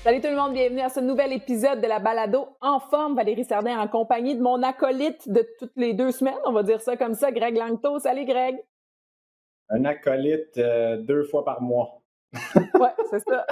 Salut tout le monde, bienvenue à ce nouvel épisode de la balado En forme. Valérie Sardin en compagnie de mon acolyte de toutes les 2 semaines, on va dire ça comme ça, Greg Langto. Salut Greg! Un acolyte 2 fois par mois. Ouais, c'est ça.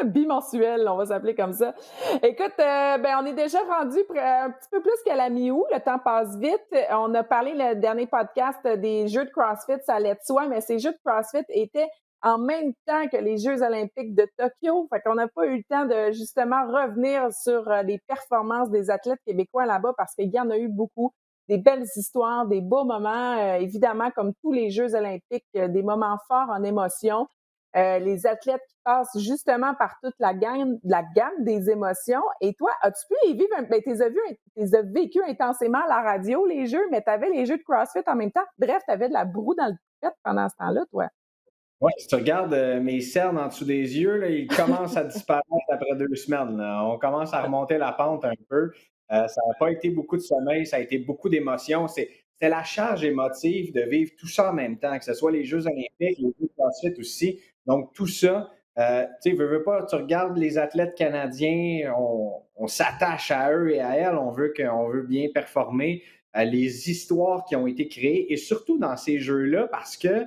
Bimensuel, on va s'appeler comme ça. Écoute, on est déjà rendu un petit peu plus qu'à la mi-août. Le temps passe vite. On a parlé le dernier podcast des Jeux de CrossFit, ça allait de soi, mais ces Jeux de CrossFit étaient en même temps que les Jeux olympiques de Tokyo. Fait qu'on n'a pas eu le temps de justement revenir sur les performances des athlètes québécois là-bas parce qu'il y en a eu beaucoup. Des belles histoires, des beaux moments, évidemment, comme tous les Jeux olympiques, des moments forts en émotion. Les athlètes qui passent justement par toute la gamme des émotions. Et toi, as-tu pu les vivre? Ben, tu les as vécu intensément à la radio, les jeux, mais tu avais les jeux de CrossFit en même temps. Bref, tu avais de la broue dans le toupette pendant ce temps-là, toi. Oui, si tu regardes mes cernes en dessous des yeux, là, ils commencent à disparaître après 2 semaines. Là. On commence à remonter la pente un peu. Ça n'a pas été beaucoup de sommeil, ça a été beaucoup d'émotions. C'est la charge émotive de vivre tout ça en même temps, que ce soit les Jeux olympiques, les Jeux de CrossFit aussi. Donc, tout ça, tu sais, veux pas, tu regardes les athlètes canadiens, on s'attache à eux et à elles, on veut bien performer. Les histoires qui ont été créées, et surtout dans ces jeux-là, parce que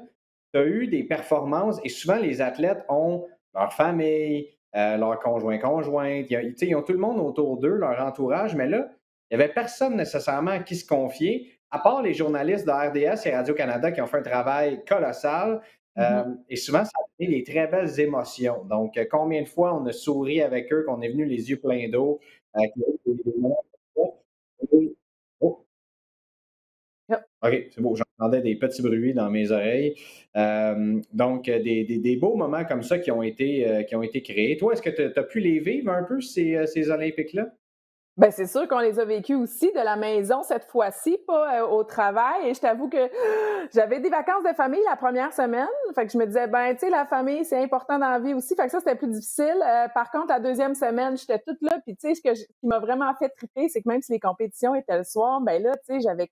tu as eu des performances et souvent les athlètes ont leur famille, leur conjointe, ils ont tout le monde autour d'eux, leur entourage, mais là, il n'y avait personne nécessairement à qui se confier, à part les journalistes de RDS et Radio-Canada qui ont fait un travail colossal. Et souvent, ça a été des très belles émotions. Donc, combien de fois on a souri avec eux, qu'on est venu les yeux pleins d'eau, qu'il y a eu des moments comme ça. Oh, OK, c'est beau. J'entendais des petits bruits dans mes oreilles. Donc, des beaux moments comme ça qui ont été créés. Toi, est-ce que tu as pu les vivre un peu, ces Olympiques-là? Ben c'est sûr qu'on les a vécus aussi de la maison cette fois-ci, pas au travail. Et je t'avoue que j'avais des vacances de famille la première semaine. Fait que je me disais, ben tu sais, la famille, c'est important dans la vie aussi. Fait que ça, c'était plus difficile. Par contre, la deuxième semaine, j'étais toute là. Puis tu sais, ce qui m'a vraiment fait triper, c'est que même si les compétitions étaient le soir, ben là, tu sais, j'avais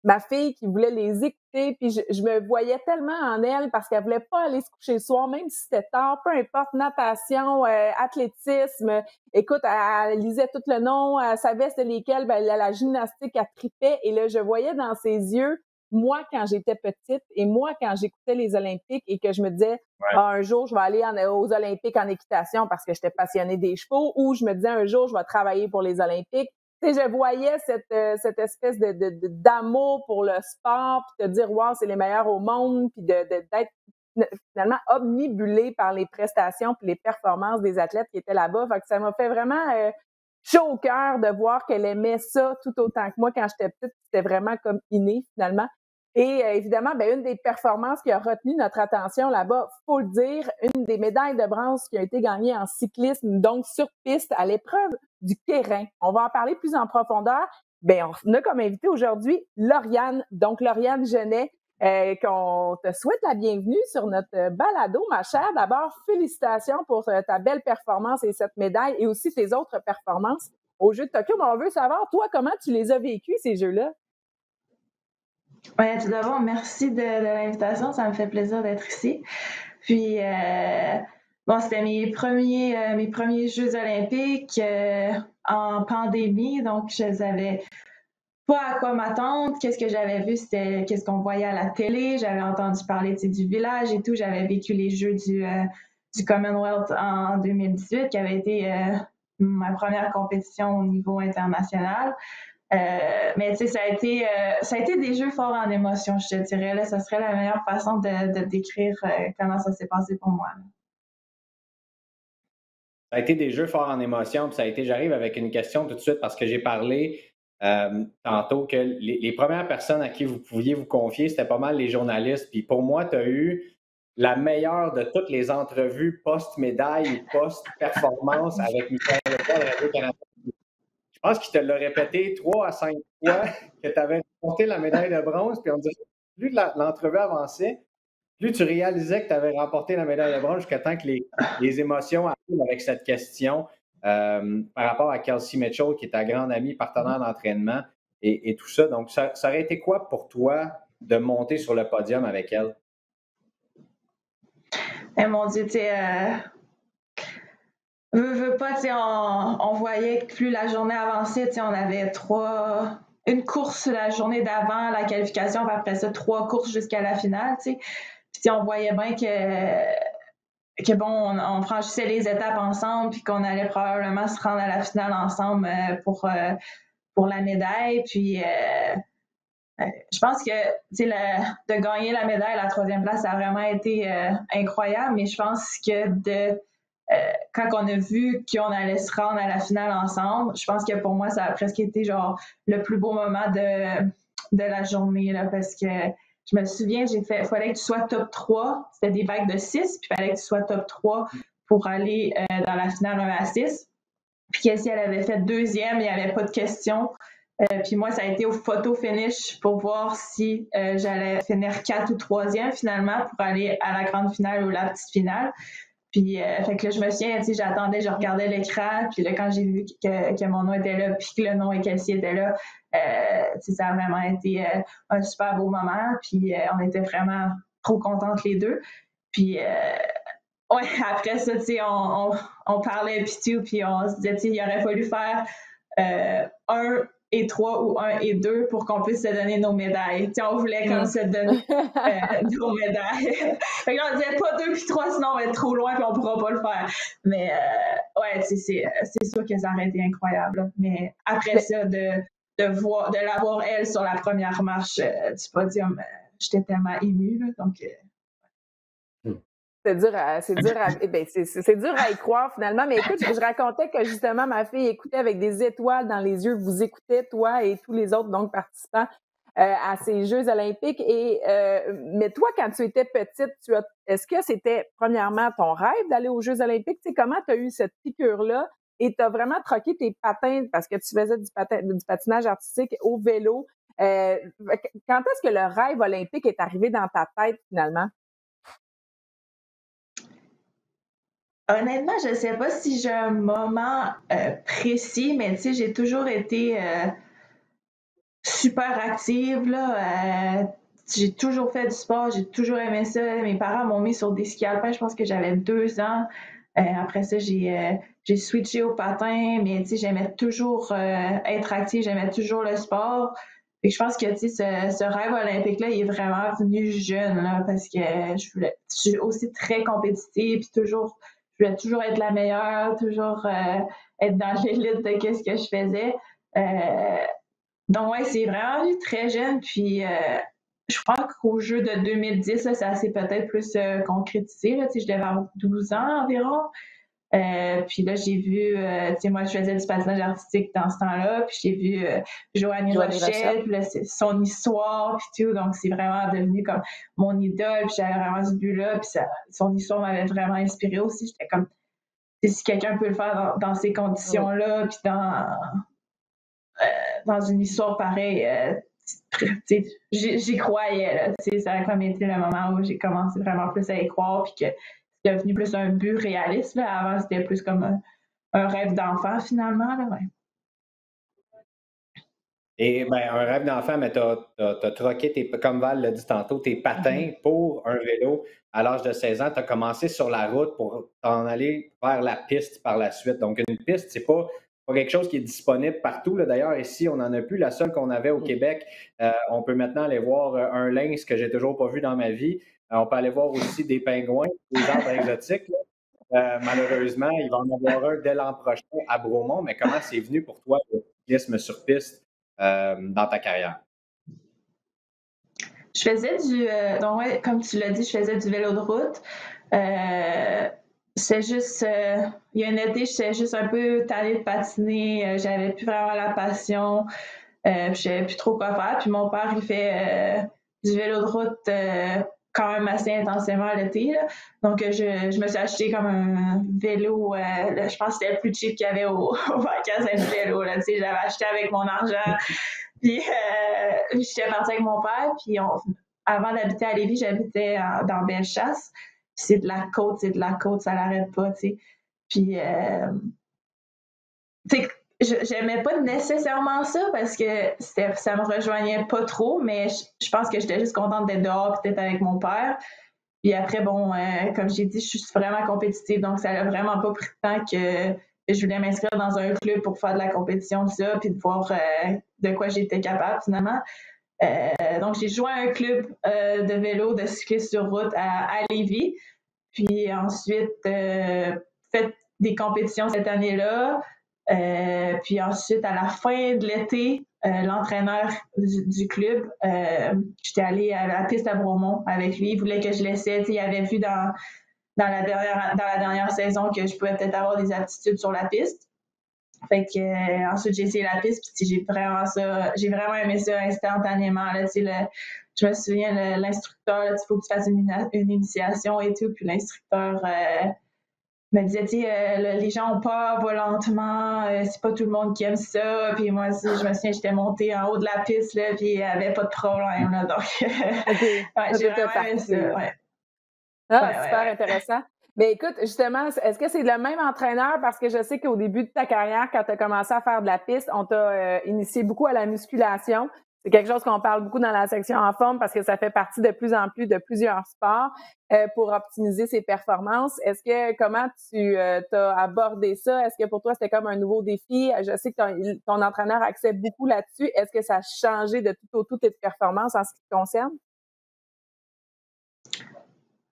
ma fille qui voulait les écouter, puis je me voyais tellement en elle parce qu'elle voulait pas aller se coucher le soir, même si c'était tard, peu importe, natation, athlétisme. Écoute, elle lisait tout le nom, elle savait c'était lesquels, ben, la gymnastique, elle tripait. Et là, je voyais dans ses yeux, moi, quand j'étais petite, et moi, quand j'écoutais les Olympiques, et que je me disais, Ouais. ah, un jour, je vais aller aux Olympiques en équitation parce que j'étais passionnée des chevaux, ou je me disais, un jour, je vais travailler pour les Olympiques. Tu sais, je voyais cette espèce d'amour pour le sport, puis de dire, wow, c'est les meilleurs au monde, puis d'être finalement omnibulée par les prestations puis les performances des athlètes qui étaient là-bas. Fait que ça m'a fait vraiment chaud au cœur de voir qu'elle aimait ça tout autant que moi quand j'étais petite. C'était vraiment comme inné finalement. Et évidemment, ben, une des performances qui a retenu notre attention là-bas, faut le dire, une des médailles de bronze qui a été gagnée en cyclisme, donc sur piste, à l'épreuve du Kérin. On va en parler plus en profondeur. Ben, on a comme invité aujourd'hui Lauriane, donc Lauriane Genet, qu'on te souhaite la bienvenue sur notre balado, ma chère. D'abord, félicitations pour ta belle performance et cette médaille et aussi tes autres performances aux Jeux de Tokyo. Mais on veut savoir, toi, comment tu les as vécus, ces Jeux-là? Oui, tout d'abord, merci de l'invitation. Ça me fait plaisir d'être ici. Puis, bon, c'était mes premiers Jeux olympiques en pandémie, donc je ne savais pas à quoi m'attendre. Qu'est-ce que j'avais vu, c'était qu'est-ce qu'on voyait à la télé. J'avais entendu parler du village et tout. J'avais vécu les Jeux du Commonwealth en 2018, qui avait été ma première compétition au niveau international. Mais tu sais, ça a été des jeux forts en émotion, je te dirais. Là, ça serait la meilleure façon de décrire comment ça s'est passé pour moi. Ça a été des jeux forts en émotion, puis j'arrive avec une question tout de suite parce que j'ai parlé tantôt que les premières personnes à qui vous pouviez vous confier, c'était pas mal les journalistes. Puis pour moi, tu as eu la meilleure de toutes les entrevues post-médaille ou post-performance avec Michael Leclerc de Radio-Canada. Je pense qu'il te l'a répété 3 à 5 fois que tu avais remporté la médaille de bronze. Puis on dirait que plus l'entrevue avançait, plus tu réalisais que tu avais remporté la médaille de bronze jusqu'à temps que les émotions arrivent avec cette question par rapport à Kelsey Mitchell, qui est ta grande amie, partenaire d'entraînement et tout ça. Donc, ça aurait été quoi pour toi de monter sur le podium avec elle? Eh mon Dieu, tu sais, Veux pas, tu sais, on voyait que plus la journée avançait, tu sais, on avait une course la journée d'avant la qualification, puis après ça, 3 courses jusqu'à la finale, tu sais. Puis on voyait bien que bon, on franchissait les étapes ensemble, puis qu'on allait probablement se rendre à la finale ensemble pour la médaille. Puis je pense que de gagner la médaille à la 3e place, ça a vraiment été incroyable, mais je pense que quand on a vu qu'on allait se rendre à la finale ensemble, je pense que pour moi, ça a presque été genre le plus beau moment de la journée, là, parce que je me souviens, il fallait que tu sois top 3, c'était des bacs de 6, puis il fallait que tu sois top 3 pour aller dans la finale 1-6. Puis Cassie, elle avait fait 2e, il n'y avait pas de question. Puis moi, ça a été au photo finish pour voir si j'allais finir 4 ou 3e finalement pour aller à la grande finale ou la petite finale. Puis, fait que là, je me souviens, tu sais, j'attendais, je regardais l'écran, puis là, quand j'ai vu que mon nom était là, puis que le nom et Cassie était là, tu sais, ça a vraiment été un super beau moment, puis on était vraiment trop contentes les deux. Puis, ouais, après ça, tu sais, on parlait, puis tout, puis on se disait, tu sais, il aurait fallu faire 1 et 3 ou 1 et 2 pour qu'on puisse se donner nos médailles. Tu sais, on voulait comme se donner nos médailles. Fait que là, on disait pas 2 puis 3, sinon on va être trop loin puis on pourra pas le faire. Mais ouais, c'est sûr que ça aurait été incroyable. Là. Mais après ça, de l'avoir elle sur la première marche du podium, j'étais tellement émue. Là, donc c'est dur à y croire finalement. Mais écoute, je racontais que justement ma fille écoutait avec des étoiles dans les yeux, vous écoutez, toi et tous les autres donc participants à ces Jeux olympiques. Mais toi, quand tu étais petite, est-ce que c'était premièrement ton rêve d'aller aux Jeux olympiques? Tu sais, comment tu as eu cette piqûre-là et tu as vraiment troqué tes patins parce que tu faisais du patinage artistique au vélo? Quand est-ce que le rêve olympique est arrivé dans ta tête finalement? Honnêtement, je ne sais pas si j'ai un moment précis, mais tu sais, j'ai toujours été super active, là. J'ai toujours fait du sport, j'ai toujours aimé ça. Mes parents m'ont mis sur des skis alpins, je pense que j'avais 2 ans. Après ça, j'ai switché au patin, mais tu sais, j'aimais toujours être active, j'aimais toujours le sport. Et je pense que tu sais, ce rêve olympique-là, il est vraiment venu jeune, là, parce que je suis aussi très compétitive, puis je voulais toujours être la meilleure, toujours être dans l'élite de qu'est-ce que je faisais. Donc, ouais, c'est vraiment venu très jeune. Puis, je crois qu'au jeu de 2010, là, ça s'est peut-être plus concrétisé. Là, je devais avoir 12 ans environ. Puis là, j'ai vu, tu sais, moi, je faisais du patinage artistique dans ce temps-là. Puis, j'ai vu Joanie Rochelle, puis là, c'est son histoire, puis tout. Donc, c'est vraiment devenu comme mon idole. Puis, j'avais vraiment ce but-là. Puis, son histoire m'avait vraiment inspirée aussi. J'étais comme, si quelqu'un peut le faire dans ces conditions-là, puis dans une histoire pareille, j'y croyais. Là, ça a comme été le moment où j'ai commencé vraiment plus à y croire, puis que c'est devenu plus un but réaliste. Là. Avant, c'était plus comme un rêve d'enfant, finalement. Là, ouais. Et bien, un rêve d'enfant, mais tu as troqué, comme Val l'a dit tantôt, tes patins pour un vélo à l'âge de 16 ans. Tu as commencé sur la route pour t'en aller vers la piste par la suite. Donc, une piste, c'est pas quelque chose qui est disponible partout. Là. D'ailleurs, ici, on n'en a plus. La seule qu'on avait au Québec, on peut maintenant aller voir un lynx que j'ai toujours pas vu dans ma vie. On peut aller voir aussi des pingouins, des arbres exotiques. Malheureusement, il va en avoir un dès l'an prochain à Bromont. Mais comment c'est venu pour toi, le cyclisme sur piste? Dans ta carrière? Je faisais donc ouais, comme tu l'as dit, je faisais du vélo de route. C'est juste, il y a un été, j'étais juste un peu tannée de patiner. J'avais plus vraiment la passion. Je savais plus trop quoi faire. Puis mon père, il fait du vélo de route quand même assez intensément l'été. Là. Donc, je me suis acheté comme un vélo, je pense que c'était le plus cheap qu'il y avait au magasin de vélo. Là, j'avais acheté avec mon argent. Puis, j'étais partie avec mon père. Puis, avant d'habiter à Lévis, j'habitais dans Bellechasse. Puis, c'est de la côte, ça l'arrête pas, tu sais. Puis, j'aimais pas nécessairement ça parce que ça me rejoignait pas trop, mais je pense que j'étais juste contente d'être dehors et d'être avec mon père. Puis après, bon, comme j'ai dit, je suis vraiment compétitive, donc ça n'a vraiment pas pris de temps que je voulais m'inscrire dans un club pour faire de la compétition, ça, puis de voir de quoi j'étais capable finalement. Donc, j'ai joué à un club de vélo, de cyclisme sur route à Lévis. Puis ensuite, fait des compétitions cette année-là. Puis ensuite, à la fin de l'été, l'entraîneur du club, j'étais allée à la piste à Bromont avec lui. Il voulait que je l'essaie. Il avait vu dans la dernière saison que je pouvais peut-être avoir des aptitudes sur la piste. Fait que ensuite j'ai essayé la piste, puis j'ai vraiment aimé ça instantanément. Là, je me souviens, l'instructeur, il faut que tu fasses une initiation et tout, puis l'instructeur me disait, les gens ont peur, va lentement, c'est pas tout le monde qui aime ça. Puis moi aussi, je me souviens, j'étais montée en haut de la piste, là, puis il n'y avait pas de problème. Là, donc, j'ai vraiment aimé ça. Ouais. Super intéressant. Mais écoute, justement, est-ce que c'est le même entraîneur? Parce que je sais qu'au début de ta carrière, quand tu as commencé à faire de la piste, on t'a initié beaucoup à la musculation. C'est quelque chose qu'on parle beaucoup dans la section en forme parce que ça fait partie de plus en plus de plusieurs sports pour optimiser ses performances. Comment tu t'as abordé ça? Est-ce que pour toi, c'était comme un nouveau défi? Je sais que ton entraîneur accepte beaucoup là-dessus. Est-ce que ça a changé de tout au tout tes performances en ce qui te concerne?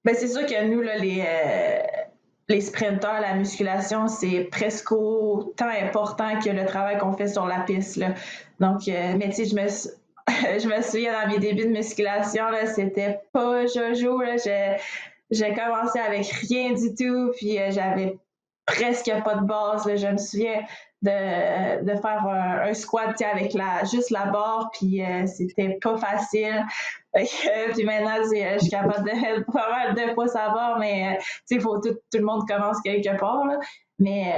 Ben, c'est sûr que nous, là, les sprinteurs, la musculation, c'est presque autant important que le travail qu'on fait sur la piste. Là. Donc, mais tu sais, je me souviens dans mes débuts de musculation, là, c'était pas jojo. Là, j'ai commencé avec rien du tout, puis j'avais presque pas de base. Là. Je me souviens de faire un squat avec juste la barre, puis c'était pas facile. Puis maintenant, je suis capable de mettre pas mal de pouces à barre, mais il faut tout le monde commence quelque part. Là. Mais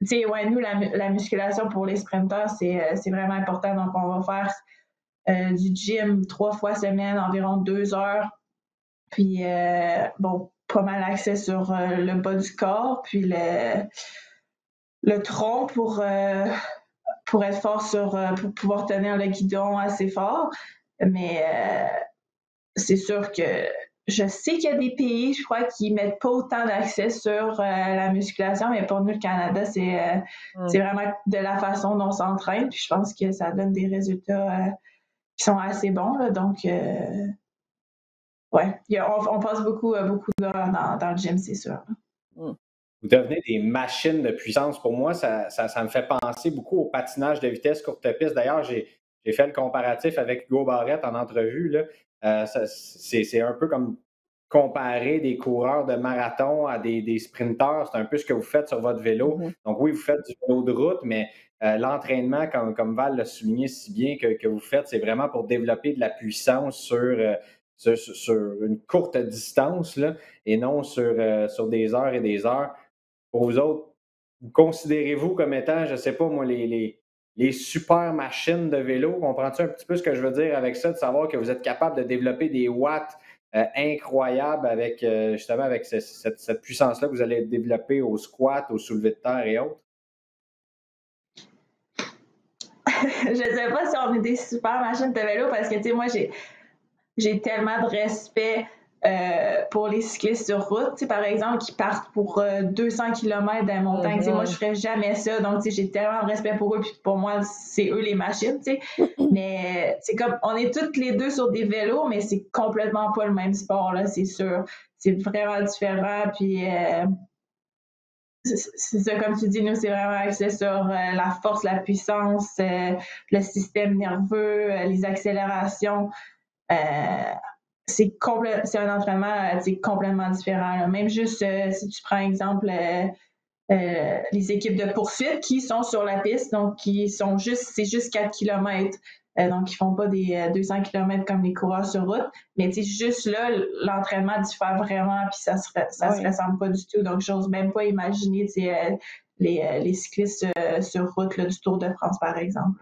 ouais, nous, la musculation pour les sprinteurs, c'est vraiment important. Donc, on va faire du gym 3 fois semaine, environ 2 heures. Puis, bon, pas mal axé sur le bas du corps, puis le tronc pour être fort pour pouvoir tenir le guidon assez fort. Mais c'est sûr que je sais qu'il y a des pays, je crois, qui mettent pas autant d'accès sur la musculation, mais pour nous, le Canada, c'est vraiment de la façon dont on s'entraîne. Puis je pense que ça donne des résultats qui sont assez bons. Là, donc, ouais, on passe beaucoup d'heures dans le gym, c'est sûr. Vous devenez des machines de puissance. Pour moi, ça me fait penser beaucoup au patinage de vitesse courte piste. D'ailleurs, j'ai fait le comparatif avec Hugo Barrette en entrevue. Là. C'est un peu comme comparer des coureurs de marathon à des sprinteurs. C'est un peu ce que vous faites sur votre vélo. Mm-hmm. Donc oui, vous faites du vélo de route, mais l'entraînement, comme Val l'a souligné si bien que vous faites, c'est vraiment pour développer de la puissance sur une courte distance là, et non sur des heures et des heures. Pour vous autres, considérez-vous comme étant, je ne sais pas moi, les super machines de vélo? Comprends-tu un petit peu ce que je veux dire avec ça, de savoir que vous êtes capable de développer des watts incroyables avec justement avec cette puissance-là que vous allez développer au squat, au soulevé de terre et autres? Je ne sais pas si on est des super machines de vélo parce que, tu sais, moi, j'ai tellement de respect pour les cyclistes sur route, par exemple, qui partent pour 200 km dans les montagnes. Mm-hmm. Moi, je ne ferais jamais ça. Donc, j'ai tellement de respect pour eux. Puis pour moi, c'est eux les machines. Mais c'est comme, on est toutes les deux sur des vélos, mais c'est complètement pas le même sport, là, c'est sûr. C'est vraiment différent. Puis, c'est ça, comme tu dis, nous, c'est vraiment axé sur la force, la puissance, le système nerveux, les accélérations. C'est un entraînement complètement différent. Là. Même juste si tu prends exemple les équipes de poursuite qui sont sur la piste, donc c'est juste 4 km. Donc, ils font pas des 200 km comme les coureurs sur route. Mais juste là, l'entraînement diffère vraiment, puis ça se ressemble pas du tout. Donc, j'ose même pas imaginer les cyclistes sur route là, du Tour de France, par exemple.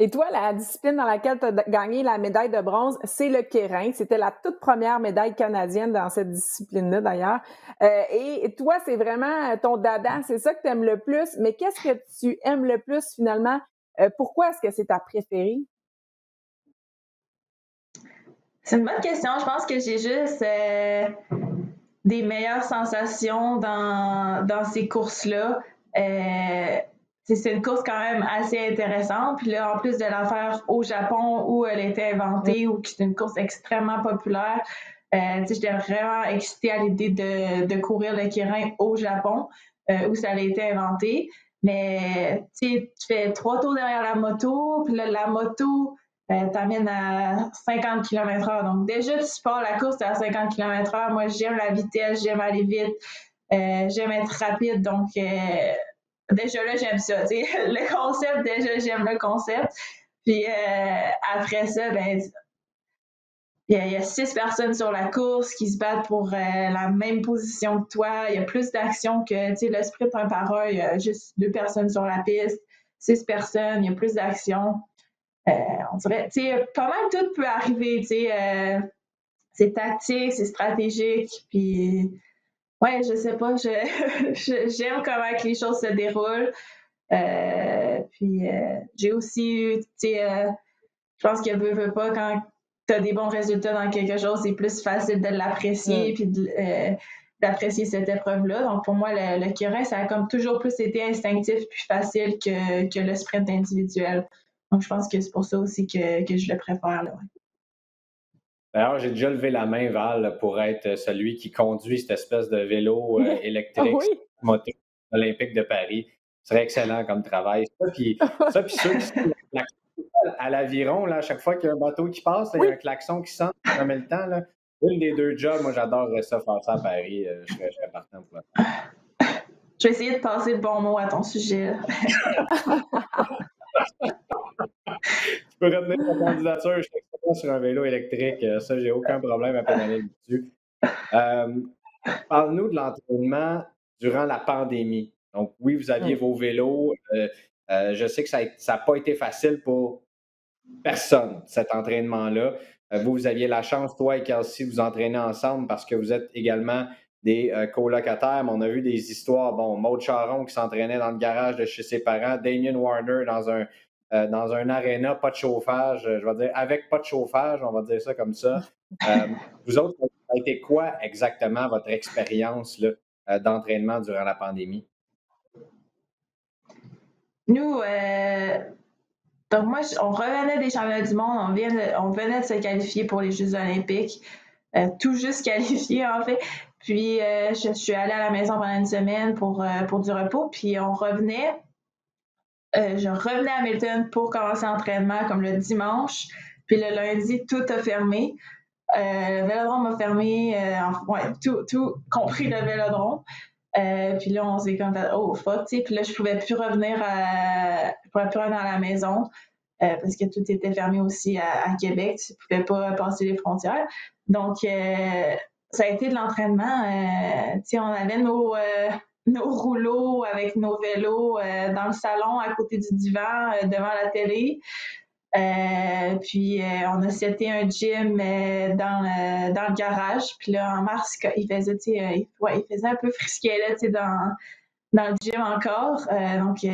Et toi, la discipline dans laquelle tu as gagné la médaille de bronze, c'est le kérin. C'était la toute première médaille canadienne dans cette discipline-là, d'ailleurs. Et toi, c'est vraiment ton dada, c'est ça que tu aimes le plus. Mais qu'est-ce que tu aimes le plus, finalement? Pourquoi est-ce que c'est ta préférée? C'est une bonne question. Je pense que j'ai juste des meilleures sensations dans ces courses-là. C'est une course quand même assez intéressante. Puis là, en plus de la faire au Japon où elle était inventée, ou que c'est une course extrêmement populaire, j'étais vraiment excitée à l'idée de courir le Kirin au Japon, où ça a été inventé. Mais tu fais 3 tours derrière la moto, puis là, la moto t'amène à 50 km/h. Donc déjà, tu pars la course à 50 km/h. Moi, j'aime la vitesse, j'aime aller vite, j'aime être rapide. Donc déjà là, j'aime ça. T'sais. Le concept, déjà, j'aime le concept. Puis après ça, ben il y a 6 personnes sur la course qui se battent pour la même position que toi. Il y a plus d'action que le sprint 1 par 1. Il y a juste 2 personnes sur la piste, 6 personnes, il y a plus d'action. On dirait, pas mal tout peut arriver. C'est tactique, c'est stratégique. Puis, ouais, je sais pas, j'aime comment que les choses se déroulent. Puis, j'ai aussi eu, je pense que veut pas, quand tu as des bons résultats dans quelque chose, c'est plus facile de l'apprécier puis d'apprécier cette épreuve-là. Donc, pour moi, le Kirin, ça a comme toujours plus été instinctif puis facile que le sprint individuel. Donc, je pense que c'est pour ça aussi que je le préfère. Là, ouais. D'ailleurs, j'ai déjà levé la main, Val, pour être celui qui conduit cette espèce de vélo électrique moto olympique de Paris. Ce serait excellent comme travail. Ça, puis ceux qui sont à l'aviron, là, à chaque fois qu'il y a un bateau qui passe, il y a un klaxon qui sonne, ça met le temps. Là. Une des 2 jobs, moi, j'adorerais ça, faire ça à Paris. Je serais partant pour ça. Je vais essayer de passer le bon mot à ton sujet. Tu peux retenir ta candidature, je suis excellent sur un vélo électrique. Ça, j'ai aucun problème à pédaler dessus. Parle-nous de l'entraînement durant la pandémie. Donc, oui, vous aviez vos vélos. Je sais que ça n'a pas été facile pour personne, cet entraînement-là. Vous aviez la chance, toi et Kelsey, vous entraîner ensemble parce que vous êtes également des colocataires. Mais on a vu des histoires. Bon, Maud Charon qui s'entraînait dans le garage de chez ses parents, Damien Warner dans un aréna, pas de chauffage, je vais dire avec pas de chauffage, on va dire ça comme ça. Vous autres, ça a été quoi exactement votre expérience là, d'entraînement durant la pandémie? Nous, donc moi, on revenait des championnats du monde, on venait de se qualifier pour les Jeux olympiques, tout juste qualifié en fait. Puis je suis allée à la maison pendant une semaine pour du repos, puis on revenait. Je revenais à Hamilton pour commencer l'entraînement comme le dimanche, puis le lundi, tout a fermé. Le vélodrome a fermé, tout compris le vélodrome. Puis là, on s'est comme fait, oh fuck, tu sais. Puis là, je pouvais plus revenir à la maison parce que tout était fermé aussi à Québec. Tu pouvais pas passer les frontières. Donc, ça a été de l'entraînement. Tu sais, on avait nos rouleaux avec nos vélos dans le salon à côté du divan devant la télé. Puis on a seté un gym dans le garage. Puis là, en mars, il faisait, il faisait un peu frisquet là, dans le gym encore. Donc,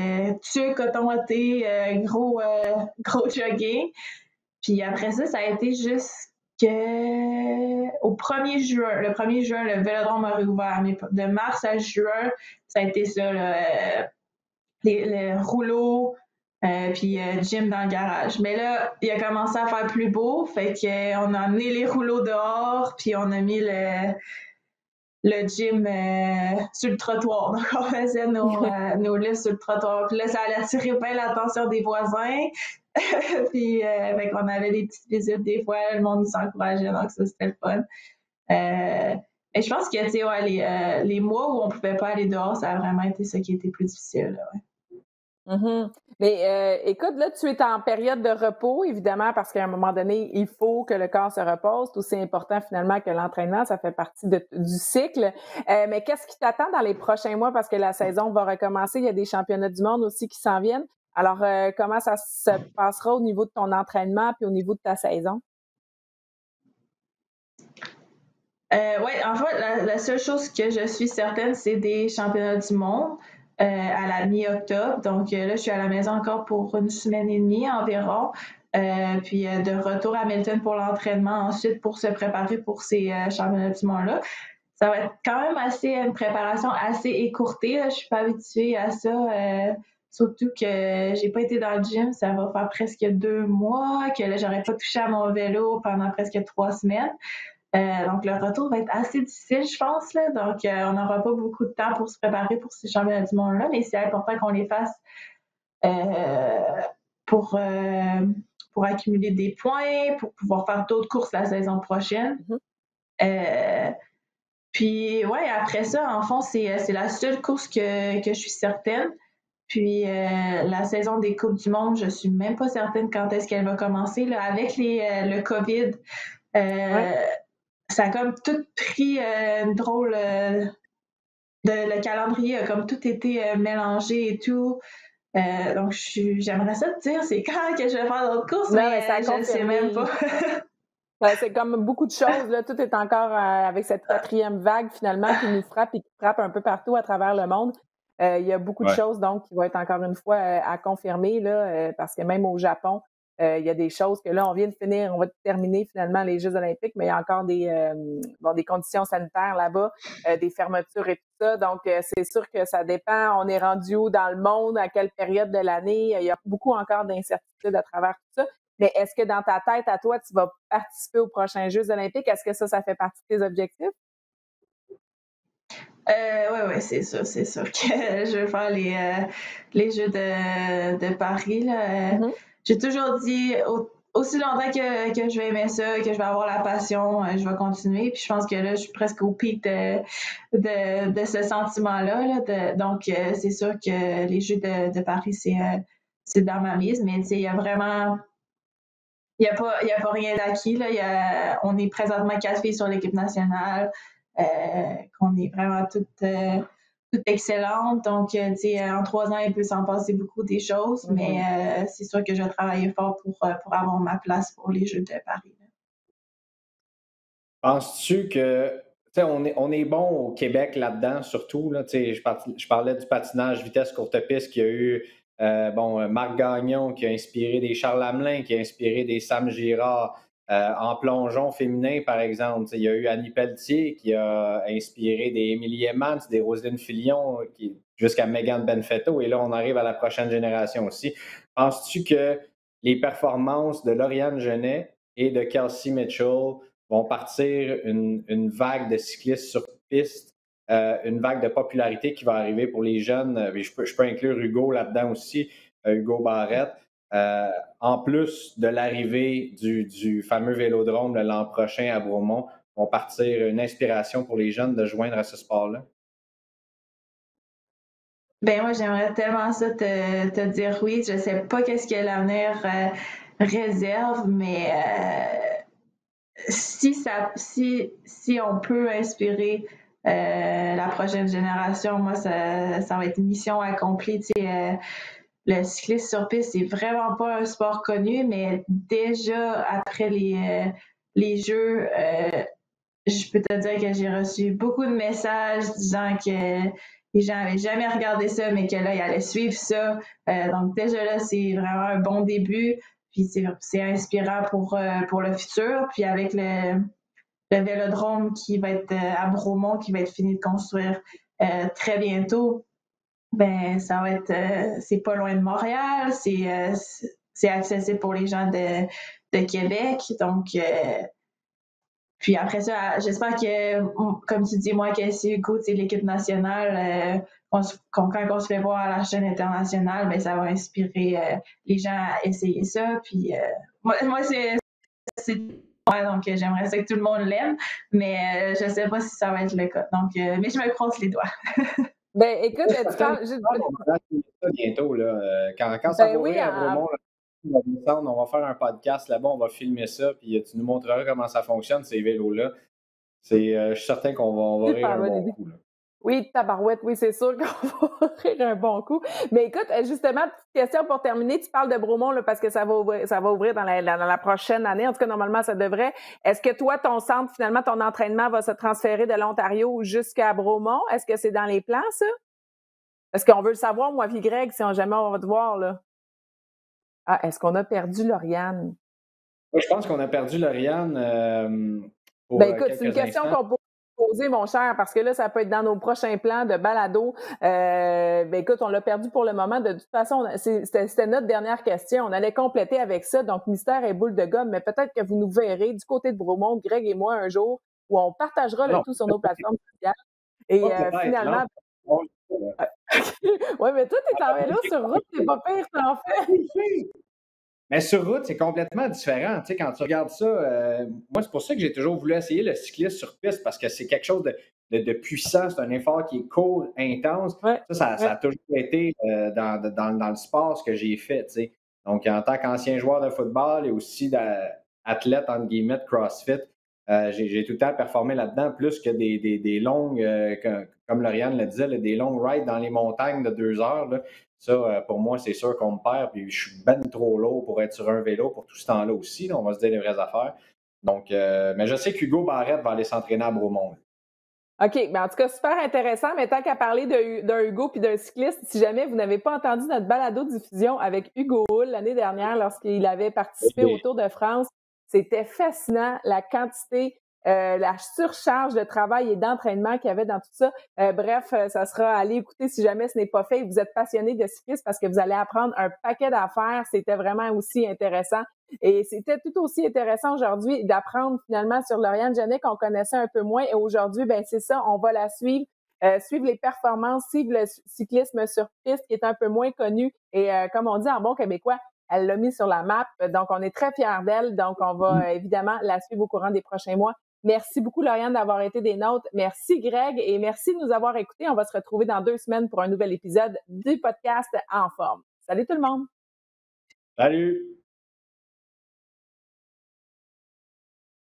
coton ouaté, gros jogging. Puis après ça a été jusqu'au 1er juin. Le 1er juin, le vélodrome a réouvert. Mais de mars à juin, ça a été ça, les rouleaux, puis gym dans le garage. Mais là, il a commencé à faire plus beau, fait qu'on a amené les rouleaux dehors, puis on a mis le gym sur le trottoir. Donc, on faisait nos lifts sur le trottoir. Puis là, ça allait attirer bien l'attention des voisins. Puis, on avait des petites visites des fois, le monde nous encourageait, donc ça, c'était le fun. Et je pense que, tu sais, les mois où on pouvait pas aller dehors, ça a vraiment été ça qui était plus difficile, là, ouais. Mm-hmm. Mais écoute, là, tu es en période de repos, évidemment, parce qu'à un moment donné, il faut que le corps se repose. C'est aussi important, finalement, que l'entraînement, ça fait partie du cycle. Mais qu'est-ce qui t'attend dans les prochains mois? Parce que la saison va recommencer. Il y a des championnats du monde aussi qui s'en viennent. Alors, comment ça se passera au niveau de ton entraînement puis au niveau de ta saison? Oui, en fait, la seule chose que je suis certaine, c'est des championnats du monde. À la mi-octobre. Donc là, je suis à la maison encore pour une semaine et demie environ. puis de retour à Milton pour l'entraînement ensuite pour se préparer pour ces championnats du monde-là. Ça va être quand même une préparation assez écourtée. Je suis pas habituée à ça. Surtout que j'ai pas été dans le gym, ça va faire presque 2 mois, que là, j'aurais pas touché à mon vélo pendant presque 3 semaines. Donc, le retour va être assez difficile, je pense. Là. Donc, on n'aura pas beaucoup de temps pour se préparer pour ces championnats du monde-là, mais c'est important qu'on les fasse pour accumuler des points, pour pouvoir faire d'autres courses la saison prochaine. Puis, ouais, après ça, en fond, c'est la seule course que je suis certaine. Puis, la saison des Coupes du monde, je suis même pas certaine quand est-ce qu'elle va commencer. Là, avec le COVID, ça a comme tout pris une drôle... le calendrier a comme tout été mélangé et tout. Donc, j'aimerais ça te dire, c'est quand que je vais faire d'autres courses, mais je ne sais même pas. C'est comme beaucoup de choses, là. Tout est encore avec cette 4e vague, finalement, qui nous frappe et qui frappe un peu partout à travers le monde. Il y a beaucoup de choses, donc, qui vont être encore une fois à confirmer, là, parce que même au Japon, il y a des choses que là, on vient de finir, on va terminer finalement les Jeux olympiques, mais il y a encore des conditions sanitaires là-bas, des fermetures et tout ça. Donc, c'est sûr que ça dépend. On est rendu où dans le monde, à quelle période de l'année. Il y a beaucoup encore d'incertitudes à travers tout ça. Mais est-ce que dans ta tête, à toi, tu vas participer aux prochains Jeux olympiques? Est-ce que ça fait partie de tes objectifs? Oui, c'est sûr que je vais faire les Jeux de Paris. Là. J'ai toujours dit, aussi longtemps que je vais aimer ça, que je vais avoir la passion, je vais continuer. Puis je pense que là, je suis presque au pic de ce sentiment-là. Là, donc, c'est sûr que les Jeux de Paris, c'est dans ma mise. Mais il y a vraiment... Il n'y a pas rien d'acquis. Là. On est présentement 4 filles sur l'équipe nationale, qu'on est vraiment toutes excellentes. Donc, en 3 ans, il peut s'en passer beaucoup des choses, mais c'est sûr que je vais travailler fort pour avoir ma place pour les Jeux de Paris. Là. Penses-tu que on est bon au Québec là-dedans, surtout. Là, je parlais du patinage vitesse courte piste qui a eu Marc Gagnon qui a inspiré des Charles Hamelin, qui a inspiré des Sam Girard. En plongeon féminin, par exemple, il y a eu Annie Pelletier qui a inspiré des Émilie Emmans, des Roselyne Filion, jusqu'à Megan Benfetto. Et là, on arrive à la prochaine génération aussi. Penses-tu que les performances de Lauriane Genet et de Kelsey Mitchell vont partir une vague de cyclistes sur piste, une vague de popularité qui va arriver pour les jeunes? Je peux inclure Hugo là-dedans aussi, Hugo Barrette. En plus de l'arrivée du fameux vélodrome l'an prochain à Bromont, vont partir une inspiration pour les jeunes de joindre à ce sport-là? Ben moi, j'aimerais tellement ça te dire oui. Je sais pas qu'est-ce que l'avenir réserve, mais si on peut inspirer la prochaine génération, moi, ça va être une mission accomplie. Le cyclisme sur piste, c'est vraiment pas un sport connu, mais déjà après les Jeux, je peux te dire que j'ai reçu beaucoup de messages disant que les gens n'avaient jamais regardé ça, mais que là, ils allaient suivre ça. Donc déjà là, c'est vraiment un bon début. Puis c'est inspirant pour le futur. Puis avec le vélodrome qui va être à Bromont, qui va être fini de construire très bientôt, ben ça va être c'est pas loin de Montréal, c'est accessible pour les gens de Québec. Donc puis après ça, j'espère que, comme tu dis, moi, Casey Hugo, l'équipe nationale, quand on se fait voir à la chaîne internationale, ben, ça va inspirer les gens à essayer ça. Puis moi c'est ouais, donc j'aimerais ça que tout le monde l'aime, mais je sais pas si ça va être le cas. Donc, mais je me croise les doigts. Ben, écoute, tu parles... On va ça bientôt, là. Quand ça va ouvrir à Bromont, on va faire un podcast là-bas, on va filmer ça, puis tu nous montreras comment ça fonctionne, ces vélos-là. Je suis certain qu'on va rire un bon coup. Là. Oui, tabarouette, oui, c'est sûr qu'on va rire un bon coup. Mais écoute, justement, petite question pour terminer, tu parles de Bromont là, parce que ça va ouvrir dans la prochaine année. En tout cas, normalement, ça devrait. Est-ce que toi, ton centre, finalement, ton entraînement va se transférer de l'Ontario jusqu'à Bromont? Est-ce que c'est dans les plans, ça? Est-ce qu'on veut le savoir, moi puis Greg, si jamais on va te voir, là? Ah, est-ce qu'on a perdu Lauriane? Moi, je pense qu'on a perdu Lauriane pour Ben écoute, c'est une quelques question instants. qu'on peut poser, mon cher, parce que là, ça peut être dans nos prochains plans de balado. Ben écoute, on l'a perdu pour le moment. De toute façon, c'était notre dernière question. On allait compléter avec ça. Donc, mystère et boule de gomme, mais peut-être que vous nous verrez du côté de Bromont, Greg et moi, un jour, où on partagera le Non, tout sur nos plateformes sociales. Et peut-être, là. finalement, oui, mais toi, t'es en vélo sur route, c'est pas pire, ça en fait. Mais sur route, c'est complètement différent. Tu sais, quand tu regardes ça, moi, c'est pour ça que j'ai toujours voulu essayer le cyclisme sur piste parce que c'est quelque chose de puissant. C'est un effort qui est court, intense. Ouais, Ça ouais. a toujours été dans le sport ce que j'ai fait. Tu sais. Donc, en tant qu'ancien joueur de football et aussi d'athlète, entre guillemets, de CrossFit, j'ai tout le temps performé là-dedans, plus que des longues, comme Lauriane le disait, là, des longues rides dans les montagnes de 2 heures. Là. Ça, pour moi, c'est sûr qu'on me perd, puis je suis ben trop lourd pour être sur un vélo pour tout ce temps-là aussi. Là, on va se dire les vraies affaires. Donc, mais je sais qu'Hugo Barrette va aller s'entraîner à Bromont. OK, ben en tout cas, super intéressant. Mais tant qu'à parler d'un Hugo puis d'un cycliste, si jamais vous n'avez pas entendu notre balado-diffusion avec Hugo Hull l'année dernière lorsqu'il avait participé au Tour de France, c'était fascinant la quantité, la surcharge de travail et d'entraînement qu'il y avait dans tout ça. Bref, ça sera à aller écouter si jamais ce n'est pas fait et vous êtes passionné de cyclisme parce que vous allez apprendre un paquet d'affaires. C'était vraiment aussi intéressant. Et c'était tout aussi intéressant aujourd'hui d'apprendre finalement sur Lauriane Genet qu'on connaissait un peu moins. Et aujourd'hui, ben c'est ça, on va la suivre, suivre les performances, suivre le cyclisme sur piste qui est un peu moins connu. Et comme on dit en bon québécois, elle l'a mis sur la map. Donc, on est très fiers d'elle. Donc, on va évidemment la suivre au courant des prochains mois. Merci beaucoup, Lauriane, d'avoir été des nôtres. Merci, Greg, et merci de nous avoir écoutés. On va se retrouver dans 2 semaines pour un nouvel épisode du podcast En Forme. Salut tout le monde! Salut!